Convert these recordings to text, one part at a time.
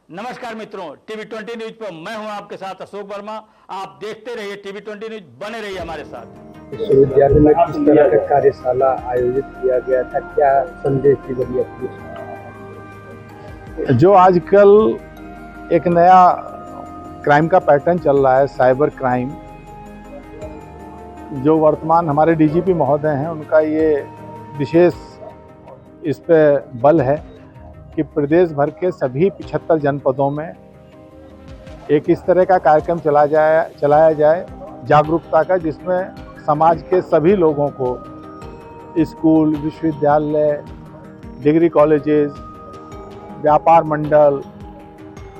नमस्कार मित्रों, TV 20 news पर मैं हूं आपके साथ अशोक वर्मा। आप देखते रहिए टीवी 20 न्यूज, बने रहिए हमारे साथ। विश्वविद्यालय में किस तरह का कार्यशाला आयोजित किया गया था, क्या संदेश दी गई अपनी? जो आजकल एक नया क्राइम का पैटर्न चल रहा है, साइबर क्राइम, जो वर्तमान हमारे डीजीपी महोदय हैं, उनका ये विशेष इस पे बल है कि प्रदेश भर के सभी 75 जनपदों में एक इस तरह का कार्यक्रम चलाया जाए जागरूकता का, जिसमें समाज के सभी लोगों को, स्कूल, विश्वविद्यालय, डिग्री कॉलेजेस, व्यापार मंडल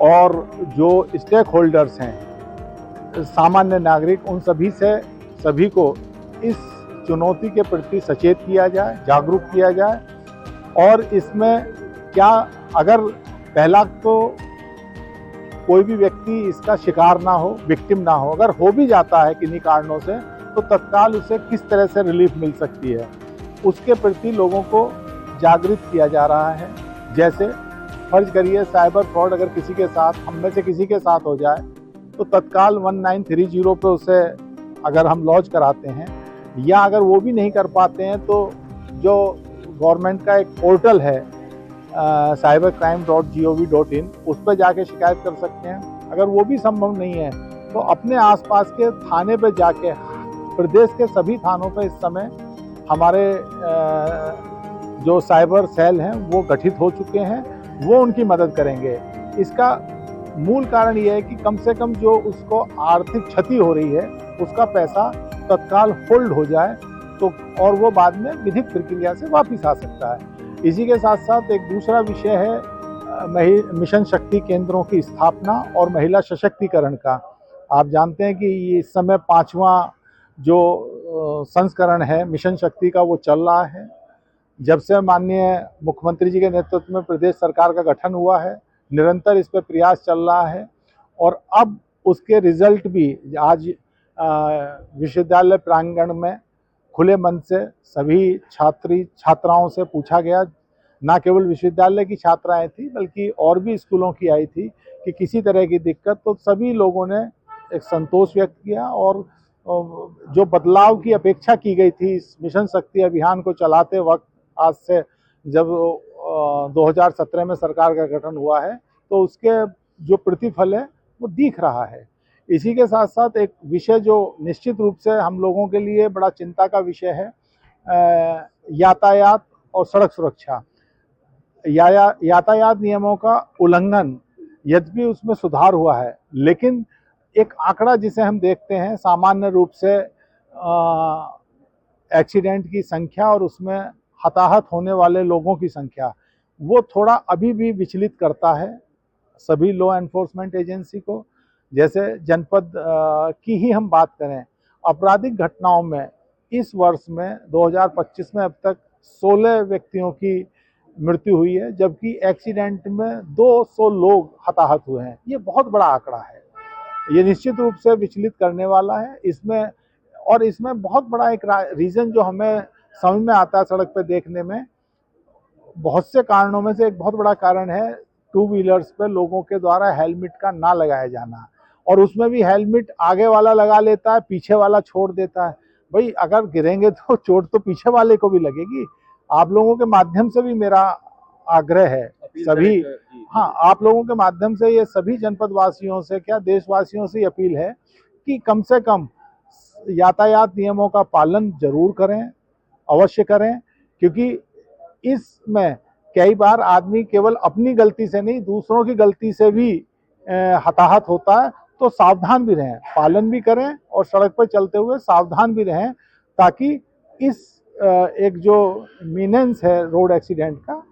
और जो स्टेक होल्डर्स हैं, सामान्य नागरिक, उन सभी को इस चुनौती के प्रति सचेत किया जाए, जागरूक किया जाए। और इसमें क्या, अगर पहला तो कोई भी व्यक्ति इसका शिकार ना हो, विक्टिम ना हो, अगर हो भी जाता है किन्हीं कारणों से, तो तत्काल उसे किस तरह से रिलीफ मिल सकती है, उसके प्रति लोगों को जागृत किया जा रहा है। जैसे फर्ज करिए साइबर फ्रॉड अगर किसी के साथ, हम में से किसी के साथ हो जाए, तो तत्काल 1930 पे उसे अगर हम लॉन्च कराते हैं, या अगर वो भी नहीं कर पाते हैं तो जो गवर्नमेंट का एक पोर्टल है cybercrime.gov.in, उस पर जाके शिकायत कर सकते हैं। अगर वो भी संभव नहीं है तो अपने आसपास के थाने पे जाके, प्रदेश के सभी थानों पे इस समय हमारे जो साइबर सेल हैं वो गठित हो चुके हैं, वो उनकी मदद करेंगे। इसका मूल कारण ये है कि कम से कम जो उसको आर्थिक क्षति हो रही है उसका पैसा तत्काल होल्ड हो जाए, तो और वो बाद में विधिक प्रक्रिया से वापस आ सकता है। इसी के साथ साथ एक दूसरा विषय है मिशन शक्ति केंद्रों की स्थापना और महिला सशक्तिकरण का। आप जानते हैं कि इस समय 5वां जो संस्करण है मिशन शक्ति का, वो चल रहा है। जब से माननीय मुख्यमंत्री जी के नेतृत्व में प्रदेश सरकार का गठन हुआ है, निरंतर इस पर प्रयास चल रहा है, और अब उसके रिजल्ट भी आज विश्वविद्यालय प्रांगण में खुले मन से सभी छात्राओं से पूछा गया। ना केवल विश्वविद्यालय की छात्राएं थी, बल्कि और भी स्कूलों की आई थी कि किसी तरह की दिक्कत, तो सभी लोगों ने एक संतोष व्यक्त किया। और जो बदलाव की अपेक्षा की गई थी इस मिशन शक्ति अभियान को चलाते वक्त, आज से जब 2017 में सरकार का गठन हुआ है, तो उसके जो प्रतिफल है वो दिख रहा है। इसी के साथ साथ एक विषय जो निश्चित रूप से हम लोगों के लिए बड़ा चिंता का विषय है, यातायात और सड़क सुरक्षा। यातायात नियमों का उल्लंघन, यद्यपि उसमें सुधार हुआ है, लेकिन एक आंकड़ा जिसे हम देखते हैं सामान्य रूप से एक्सीडेंट की संख्या और उसमें हताहत होने वाले लोगों की संख्या, वो थोड़ा अभी भी विचलित करता है सभी लॉ एनफोर्समेंट एजेंसी को। जैसे जनपद की ही हम बात करें, आपराधिक घटनाओं में इस वर्ष में 2025 में अब तक 16 व्यक्तियों की मृत्यु हुई है, जबकि एक्सीडेंट में 200 लोग हताहत हुए हैं। ये बहुत बड़ा आंकड़ा है, ये निश्चित रूप से विचलित करने वाला है। इसमें बहुत बड़ा एक रीज़न जो हमें समझ में आता है सड़क पर देखने में, बहुत से कारणों में से एक बहुत बड़ा कारण है टू व्हीलर्स पे लोगों के द्वारा हेलमेट का ना लगाया जाना। और उसमें भी हेलमेट आगे वाला लगा लेता है, पीछे वाला छोड़ देता है। भाई अगर गिरेंगे तो चोट तो पीछे वाले को भी लगेगी। आप लोगों के माध्यम से भी मेरा आग्रह है, सभी, हाँ, आप लोगों के माध्यम से ये सभी जनपद वासियों से, क्या देशवासियों से अपील है कि कम से कम यातायात नियमों का पालन जरूर करें, अवश्य करें। क्योंकि इसमें कई बार आदमी केवल अपनी गलती से नहीं, दूसरों की गलती से भी हताहत होता है। तो सावधान भी रहें, पालन भी करें और सड़क पर चलते हुए सावधान भी रहें, ताकि इस एक जो मीनेंस है रोड एक्सीडेंट का,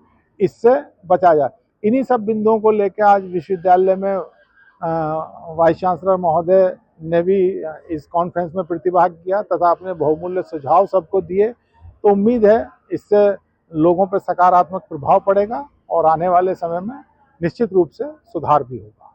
इससे बचा जाए। इन्हीं सब बिंदुओं को लेकर आज विश्वविद्यालय में वाइस चांसलर महोदय ने भी इस कॉन्फ्रेंस में प्रतिभाग किया तथा अपने बहुमूल्य सुझाव सबको दिए। तो उम्मीद है इससे लोगों पर सकारात्मक प्रभाव पड़ेगा और आने वाले समय में निश्चित रूप से सुधार भी होगा।